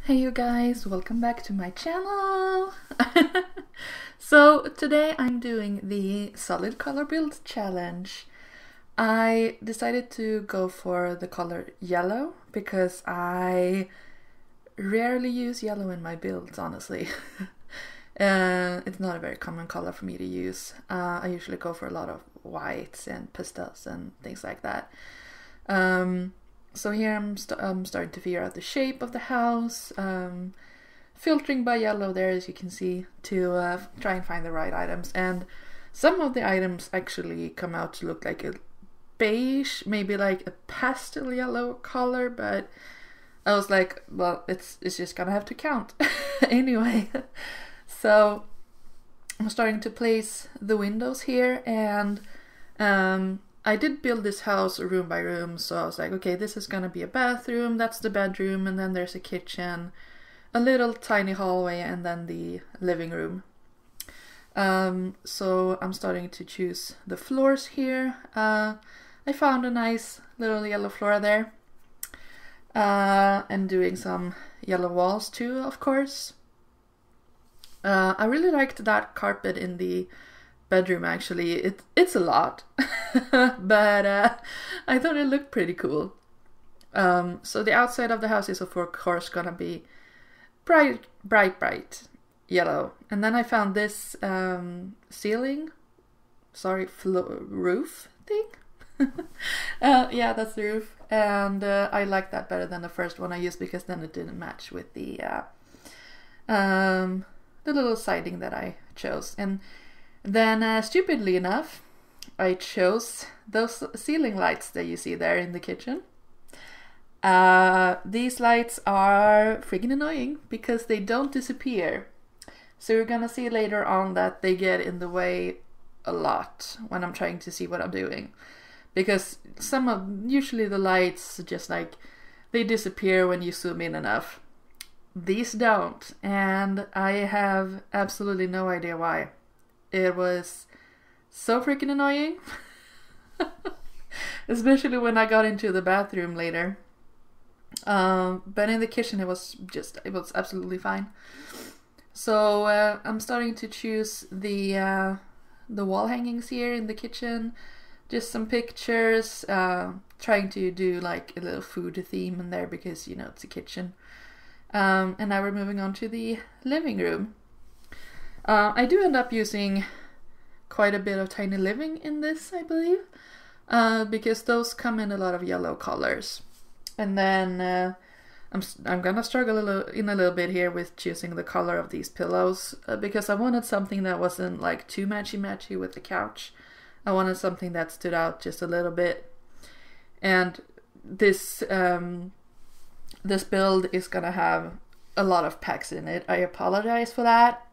Hey you guys, welcome back to my channel! So today I'm doing the solid color build challenge. I decided to go for the color yellow because I rarely use yellow in my builds, honestly. It's not a very common color for me to use. I usually go for a lot of whites and pastels and things like that. So here I'm starting to figure out the shape of the house, filtering by yellow there, as you can see, to try and find the right items. And some of the items actually come out to look like a beige, maybe like a pastel yellow color, but I was like, well, it's just gonna have to count anyway. So I'm starting to place the windows here, and I did build this house room by room, so I was like, okay, this is gonna be a bathroom, that's the bedroom, and then there's a kitchen, a little tiny hallway, and then the living room. So I'm starting to choose the floors here. I found a nice little yellow floor there, and doing some yellow walls too, of course. I really liked that carpet in the bedroom, actually. It's a lot, but I thought it looked pretty cool. So the outside of the house is of course gonna be bright yellow. And then I found this roof thing. Yeah, that's the roof, and I like that better than the first one I used because then it didn't match with the little siding that I chose. And then, stupidly enough, I chose those ceiling lights that you see there in the kitchen. These lights are freaking annoying because they don't disappear. So you're gonna see later on that they get in the way a lot when I'm trying to see what I'm doing. Because usually the lights just like, they disappear when you zoom in enough. These don't, and I have absolutely no idea why. It was so freaking annoying. Especially when I got into the bathroom later. But in the kitchen it was absolutely fine. So I'm starting to choose the wall hangings here in the kitchen. Just some pictures, trying to do like a little food theme in there because, you know, it's a kitchen. And now we're moving on to the living room. I do end up using quite a bit of tiny living in this, I believe, because those come in a lot of yellow colors. And then I'm gonna struggle a little bit here with choosing the color of these pillows, because I wanted something that wasn't like too matchy with the couch. I wanted something that stood out just a little bit. And this this build is gonna have a lot of packs in it. I apologize for that.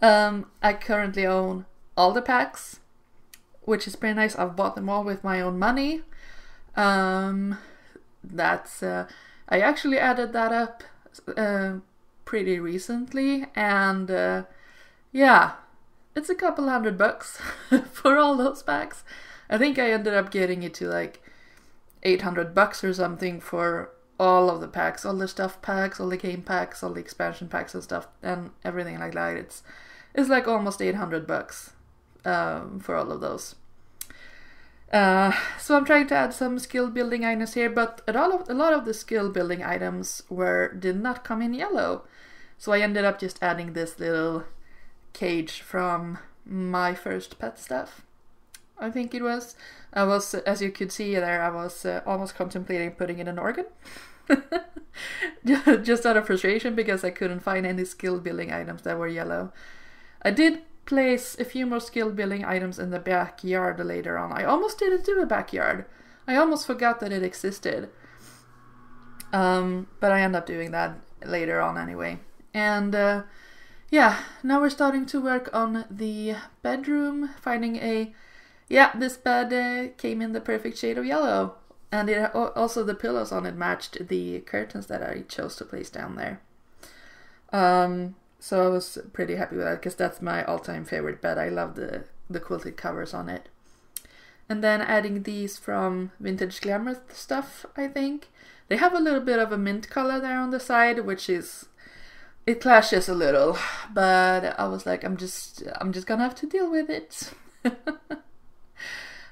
I currently own all the packs, which is pretty nice. I've bought them all with my own money. I actually added that up pretty recently, and yeah, it's a couple $100 for all those packs. I think I ended up getting it to like $800 or something for all of the packs, all the stuff packs, all the game packs, all the expansion packs and stuff, and everything like that. It's like almost $800 for all of those. So I'm trying to add some skill building items here, but a lot of the skill building items did not come in yellow. So I ended up just adding this little cage from my first pet stuff. I think it was. As you could see there, I was almost contemplating putting in an organ. Just out of frustration because I couldn't find any skill building items that were yellow. I did place a few more skill building items in the backyard later on. I almost didn't do a backyard. I almost forgot that it existed. But I ended up doing that later on anyway. And yeah, now we're starting to work on the bedroom, finding this bed came in the perfect shade of yellow, and also the pillows on it matched the curtains that I chose to place down there. So I was pretty happy with that because that's my all-time favorite bed. I love the quilted covers on it. And then adding these from Vintage Glamour stuff, I think. They have a little bit of a mint color there on the side, which is, it clashes a little, but I was like, I'm just gonna have to deal with it.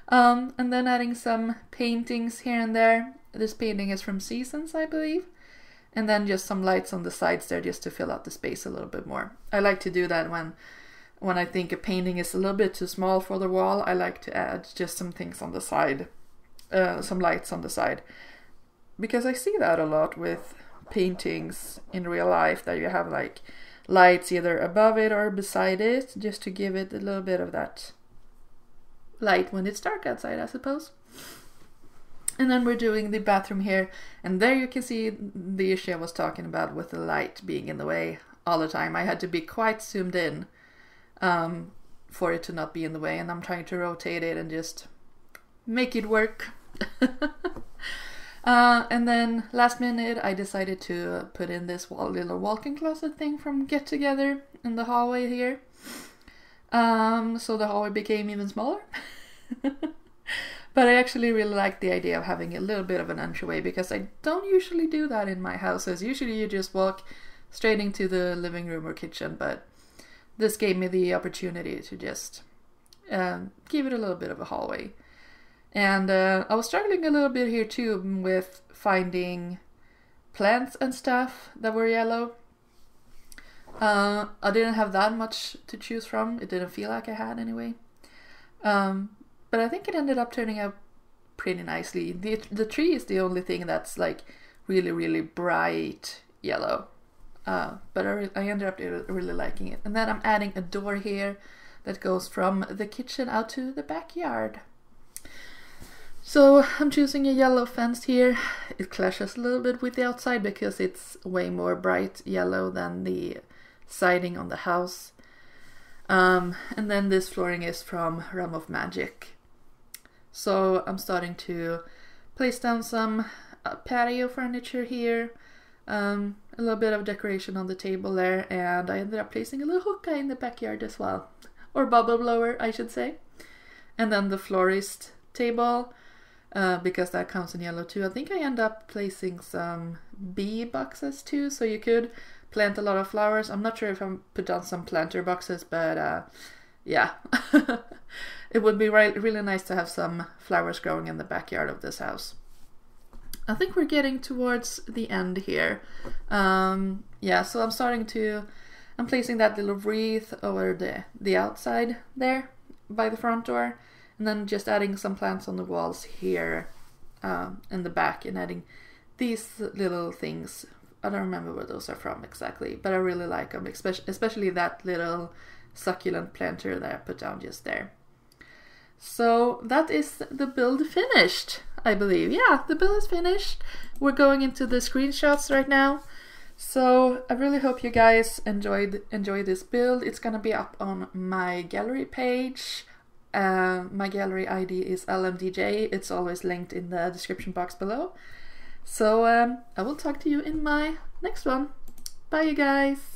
And then adding some paintings here and there. This painting is from Seasons, I believe. And then just some lights on the sides there just to fill out the space a little bit more. I like to do that when I think a painting is a little bit too small for the wall. I like to add just some things on the side, some lights on the side. Because I see that a lot with paintings in real life, that you have like lights either above it or beside it, just to give it a little bit of that light when it's dark outside, I suppose. And then we're doing the bathroom here, and there you can see the issue I was talking about with the light being in the way all the time. I had to be quite zoomed in for it to not be in the way, and I'm trying to rotate it and just make it work. And then last minute I decided to put in this little walk-in closet thing from Get Together in the hallway here. So the hallway became even smaller. But I actually really like the idea of having a little bit of an entryway, because I don't usually do that in my houses. Usually you just walk straight into the living room or kitchen, but this gave me the opportunity to just give it a little bit of a hallway. And I was struggling a little bit here too with finding plants and stuff that were yellow. I didn't have that much to choose from. It didn't feel like I had anyway. But I think it ended up turning out pretty nicely. The tree is the only thing that's like really, really bright yellow. But I ended up really liking it. And then I'm adding a door here that goes from the kitchen out to the backyard. So I'm choosing a yellow fence here. It clashes a little bit with the outside because it's way more bright yellow than the siding on the house. And then this flooring is from Realm of Magic. So I'm starting to place down some patio furniture here, a little bit of decoration on the table there, and I ended up placing a little hookah in the backyard as well, or bubble blower I should say. And then the florist table, because that counts in yellow too. I think I end up placing some bee boxes too, so you could plant a lot of flowers. I'm not sure if I put down some planter boxes, but yeah. It would be really nice to have some flowers growing in the backyard of this house. I think we're getting towards the end here. Yeah, so I'm placing that little wreath over the outside there by the front door, and then just adding some plants on the walls here in the back, and adding these little things. I don't remember where those are from exactly, but I really like them, especially that little succulent planter that I put down just there. So that is the build finished, I believe. Yeah, the build is finished. We're going into the screenshots right now. So I really hope you guys enjoy this build. It's gonna be up on my gallery page. My gallery ID is LMDJ. It's always linked in the description box below. So I will talk to you in my next one. Bye you guys!